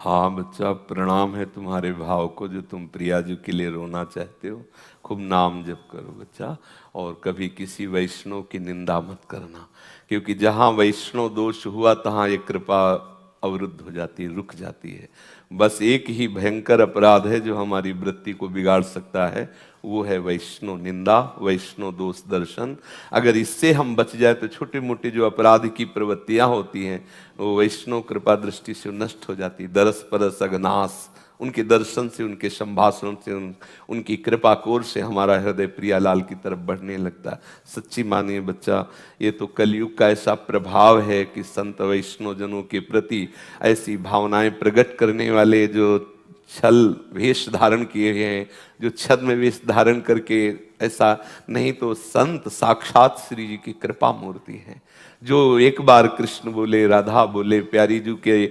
हाँ बच्चा, प्रणाम है तुम्हारे भाव को जो तुम प्रियाजू के लिए रोना चाहते हो। खूब नाम जप करो बच्चा, और कभी किसी वैष्णव की निंदा मत करना, क्योंकि जहाँ वैष्णव दोष हुआ तहाँ ये कृपा अवरुद्ध हो जाती है, रुक जाती है। बस एक ही भयंकर अपराध है जो हमारी वृत्ति को बिगाड़ सकता है, वो है वैष्णव निंदा, वैष्णव दोष दर्शन। अगर इससे हम बच जाए तो छोटी मोटी जो अपराध की प्रवृत्तियां होती हैं वो वैष्णव कृपा दृष्टि से नष्ट हो जाती। दरस परस अगनास, उनके दर्शन से, उनके संभाषण से, उनकी कृपा कोर से हमारा हृदय प्रियालाल की तरफ बढ़ने लगता है। सच्ची मानिए बच्चा, ये तो कलयुग का ऐसा प्रभाव है कि संत वैष्णव जनों के प्रति ऐसी भावनाएं प्रकट करने वाले जो छल वेश धारण किए हैं, जो छद्म वेश धारण करके, ऐसा नहीं तो संत साक्षात श्री जी की कृपा मूर्ति है, जो एक बार कृष्ण बोले, राधा बोले, प्यारी जू के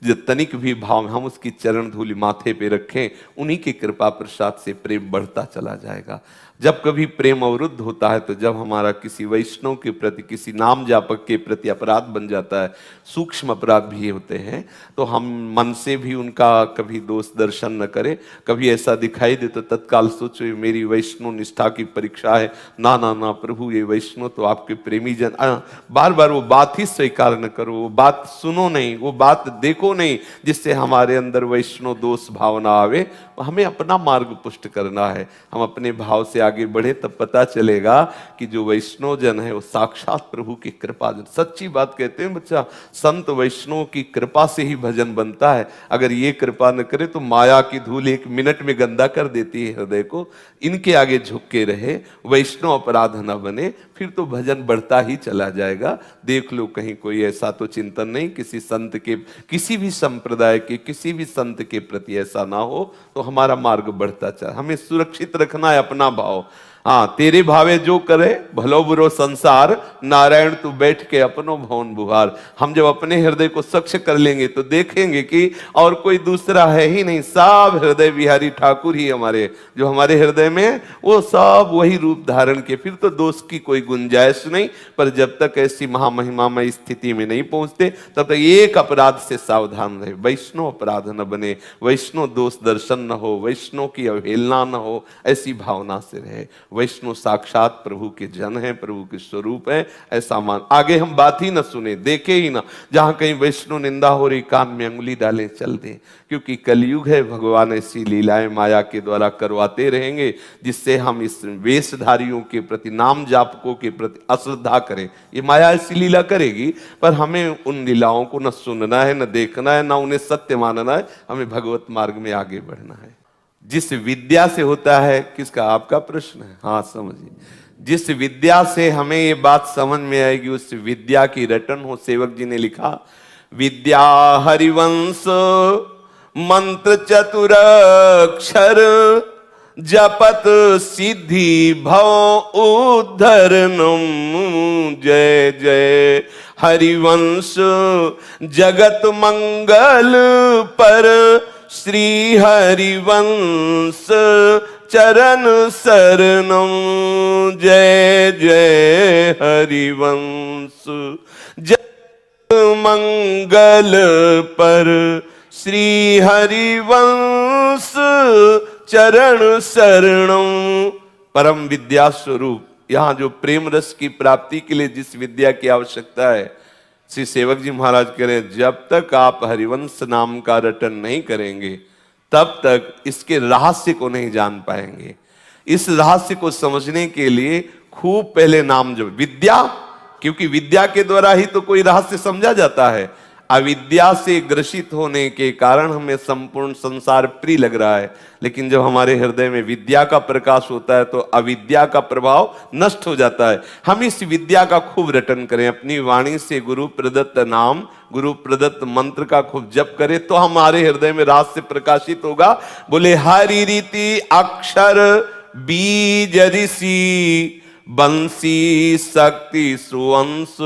जो तनिक भी भाव हम उसकी चरण धूलि माथे पे रखें, उन्हीं की कृपा प्रसाद से प्रेम बढ़ता चला जाएगा। जब कभी प्रेम अवरुद्ध होता है तो जब हमारा किसी वैष्णव के प्रति, किसी नाम जापक के प्रति अपराध बन जाता है, सूक्ष्म अपराध भी होते हैं, तो हम मन से भी उनका कभी दोष दर्शन न करें। कभी ऐसा दिखाई दे तो तत्काल सोचो ये मेरी वैष्णव निष्ठा की परीक्षा है। ना ना ना प्रभु, ये वैष्णव तो आपके प्रेमी जन। बार बार वो बात ही स्वीकार न करो, वो बात सुनो नहीं, वो बात देखो नहीं, जिससे हमारे अंदर वैष्णव दोष भावना आवे। हमें अपना मार्ग पुष्ट करना है, हम अपने भाव से आगे बढ़े, तब पता चलेगा कि जो वैष्णव जन है वो साक्षात प्रभु की कृपा जन। सच्ची बात कहते हैं बच्चा, संत वैष्णव की कृपा से ही भजन बनता है। अगर ये कृपा न करे तो माया की धूल एक मिनट में गंदा कर देती है हृदय को। इनके आगे झुक के रहे, वैष्णव अपराध न बने, फिर तो भजन बढ़ता ही चला जाएगा। देख लो कहीं कोई ऐसा तो चिंतन नहीं, किसी संत के, किसी भी संप्रदाय के, किसी भी संत के प्रति ऐसा ना हो, तो हमारा मार्ग बढ़ता चला। हमें सुरक्षित रखना है अपना भाव। हाँ, तेरे भावे जो करे भलो बुरो संसार, नारायण तू बैठ के अपनो भवन बुहार। हम जब अपने हृदय को स्वच्छ कर लेंगे तो देखेंगे कि और कोई दूसरा है ही नहीं, सब हृदय बिहारी ठाकुर ही हमारे, जो हमारे हृदय में वो सब वही रूप धारण के, फिर तो दोष की कोई गुंजाइश नहीं। पर जब तक ऐसी महामहिमामय स्थिति में नहीं पहुंचते तब तक एक अपराध से सावधान रहे, वैष्णव अपराध न बने, वैष्णव दोष दर्शन न हो, वैष्णव की अवहेलना न हो, ऐसी भावना से रहे। वैष्णव साक्षात प्रभु के जन है, प्रभु के स्वरूप है, ऐसा मान। आगे हम बात ही न सुने, देखे ही ना, जहां कहीं वैष्णव निंदा हो रही कान में अंगुली डालें, चल दें, क्योंकि कलयुग है। भगवान ऐसी लीलाएं माया के द्वारा करवाते रहेंगे जिससे हम इस वेशधारियों के प्रति, नाम जापकों के प्रति अश्रद्धा करें। ये माया ऐसी लीला करेगी, पर हमें उन लीलाओं को न सुनना है, न देखना है, न उन्हें सत्य मानना है। हमें भगवत मार्ग में आगे बढ़ना है। जिस विद्या से होता है, किसका, आपका प्रश्न है? हाँ समझिए, जिस विद्या से हमें ये बात समझ में आएगी उस विद्या की रटन हो। सेवक जी ने लिखा, विद्या हरिवंश मंत्र चतुर अक्षर, जपत सिद्धि भव उद्धरणम। जय जय हरिवंश जगत मंगल पर, श्री हरिवंश चरण शरणम। जय जय हरिवंश जगत मंगल पर, श्री हरिवंश चरण शरणम। परम विद्या स्वरूप, यहाँ जो प्रेम रस की प्राप्ति के लिए जिस विद्या की आवश्यकता है, श्री सेवक जी महाराज कह रहे हैं, जब तक आप हरिवंश नाम का रटन नहीं करेंगे तब तक इसके रहस्य को नहीं जान पाएंगे। इस रहस्य को समझने के लिए खूब पहले नाम जो विद्या, क्योंकि विद्या के द्वारा ही तो कोई रहस्य समझा जाता है। अविद्या से ग्रसित होने के कारण हमें संपूर्ण संसार प्रिय लग रहा है, लेकिन जब हमारे हृदय में विद्या का प्रकाश होता है तो अविद्या का प्रभाव नष्ट हो जाता है। हम इस विद्या का खूब रटन करें, अपनी वाणी से गुरु प्रदत्त नाम, गुरु प्रदत्त मंत्र का खूब जप करें, तो हमारे हृदय में रहस्य प्रकाशित होगा। बोले हरि रीति अक्षर बीज ऋषि, बंसी शक्ति सुवंश,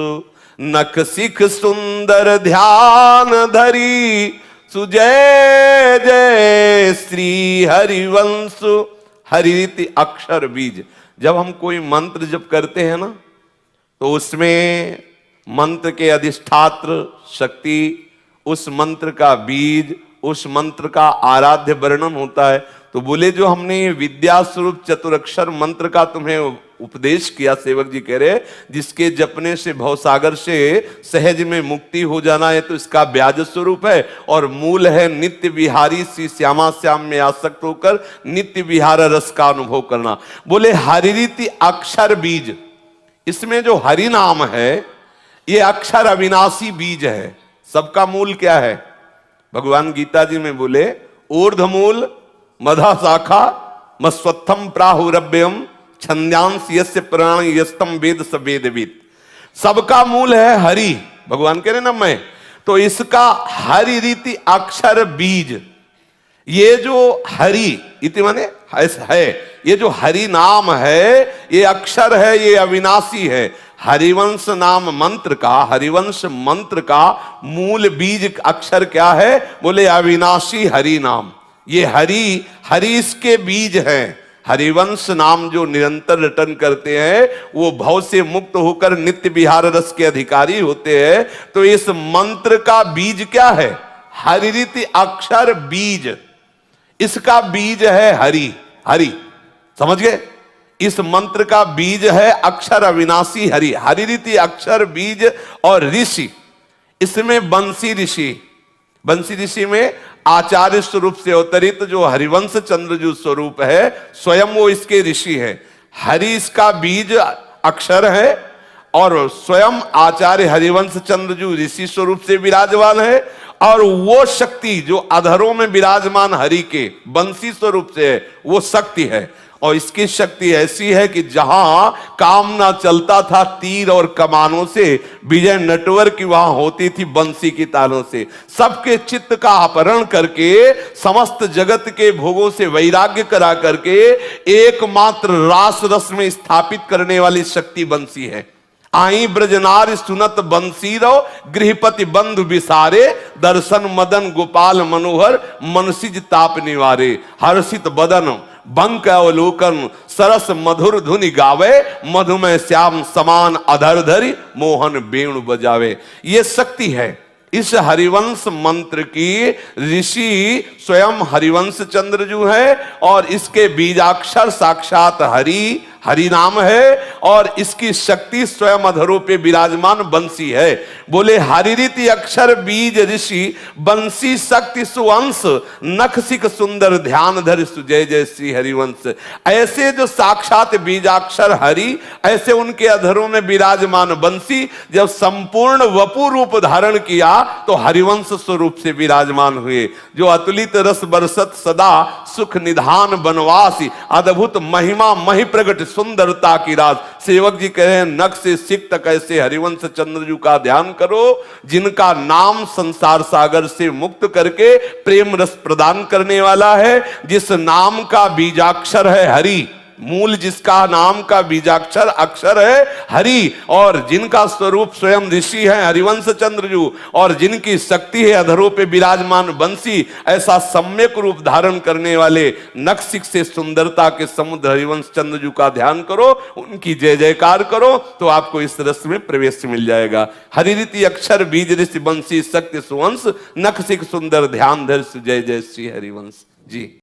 नख सिख सुंदर ध्यान धरी, सुजय जय श्री हरिवंश। हरिति अक्षर बीज, जब हम कोई मंत्र जप करते हैं ना, तो उसमें मंत्र के अधिष्ठात्र शक्ति, उस मंत्र का बीज, उस मंत्र का आराध्य वर्णन होता है। तो बोले जो हमने ये विद्या स्वरूप चतुरक्षर मंत्र का तुम्हें उपदेश किया, सेवक जी कह रहे जिसके जपने से भवसागर से सहज में मुक्ति हो जाना है, तो इसका ब्याज स्वरूप है और मूल है नित्य विहारी श्री श्यामा श्याम में आसक्त होकर नित्य विहार रस का अनुभव करना। बोले हरिरीति अक्षर बीज, इसमें जो हरि नाम है ये अक्षर अविनाशी बीज है। सबका मूल क्या है? भगवान गीता जी में बोले ऊर्ध्वमूल मधा शाखा मस्वत्थम प्राहुरभ्यम छंद्यांश यस्य प्राण यस्तम वेद स वेदविद। सबका मूल है हरि, भगवान कह रहे ना मैं, तो इसका हरि रीति अक्षर बीज, ये जो हरि इति माने है, ये जो हरि नाम है ये अक्षर है, ये अविनाशी है। हरिवंश नाम मंत्र का, हरिवंश मंत्र का मूल बीज अक्षर क्या है? बोले अविनाशी हरि नाम। ये हरि, हरि इसके बीज हैं। हरिवंश नाम जो निरंतर रटन करते हैं वो भव से मुक्त होकर नित्य विहार रस के अधिकारी होते हैं। तो इस मंत्र का बीज क्या है? हरिरीति अक्षर बीज, इसका बीज है हरि। हरि समझ गए? इस मंत्र का बीज है अक्षर अविनाशी हरि। हरिरीति अक्षर बीज और ऋषि, इसमें बंसी ऋषि, बंसी ऋषि में आचार्य स्वरूप से अवतरित जो हरिवंश चंद्रजू स्वरूप है स्वयं वो इसके ऋषि है। हरि इसका बीज अक्षर है और स्वयं आचार्य हरिवंश चंद्रजू ऋषि स्वरूप से विराजमान है। और वो शक्ति जो अधरों में विराजमान हरि के बंसी स्वरूप से है वो शक्ति है। और इसकी शक्ति ऐसी है कि जहां काम ना चलता था तीर और कमानों से, विजय नटवर की वहां होती थी बंसी की तालों से। सबके चित्त का अपहरण करके समस्त जगत के भोगों से वैराग्य करा करके एकमात्र रास रस में स्थापित करने वाली शक्ति बंसी है। आई ब्रजनार सुनत बंसी रो गृहपति बंधु विसारे, दर्शन मदन गोपाल मनोहर मनसिज ताप निवारे। हर्षित बदन बंक अवलोकन सरस मधुर धुनि गावे, मधुमय श्याम समान अधर धरि मोहन वेणु बजावे। ये शक्ति है इस हरिवंश मंत्र की। ऋषि स्वयं हरिवंश चंद्रजू है और इसके बीजाक्षर साक्षात हरि, हरि नाम है और इसकी शक्ति स्वयं अधरों पे विराजमान बंसी है। बोले हरिरीति अक्षर बीज ऋषि, बंसी शक्ति सुवंश, नखसिक सुंदर ध्यान धर सुजय जय श्री हरिवंश। ऐसे जो साक्षात बीजाक्षर हरि, ऐसे उनके अधरों में विराजमान बंसी जब संपूर्ण वपु रूप धारण किया तो हरिवंश स्वरूप से विराजमान हुए। जो अतुलित रस बरसत सदा सुख निधान बनवासी, अद्भुत महिमा मही प्रगट सुंदरता की राज। सेवक जी कह रहे हैं नख से सिक तक ऐसे हरिवंश चंद्रजू का ध्यान करो जिनका नाम संसार सागर से मुक्त करके प्रेम रस प्रदान करने वाला है। जिस नाम का बीजाक्षर है हरि, मूल जिसका नाम का बीजाक्षर अक्षर है हरि, और जिनका स्वरूप स्वयं ऋषि है हरिवंश चंद्रजू, और जिनकी शक्ति है अधरों पे विराजमान बंसी, ऐसा सम्यक रूप धारण करने वाले नखसिक से सुंदरता के समुद्र हरिवंश चंद्रजू का ध्यान करो, उनकी जय जयकार करो तो आपको इस रस में प्रवेश मिल जाएगा। हरिरीति अक्षर बीज ऋषि बंसी शक्ति सुवंश, नखसिक सुंदर ध्यान धर जय जय श्री हरिवंश जी।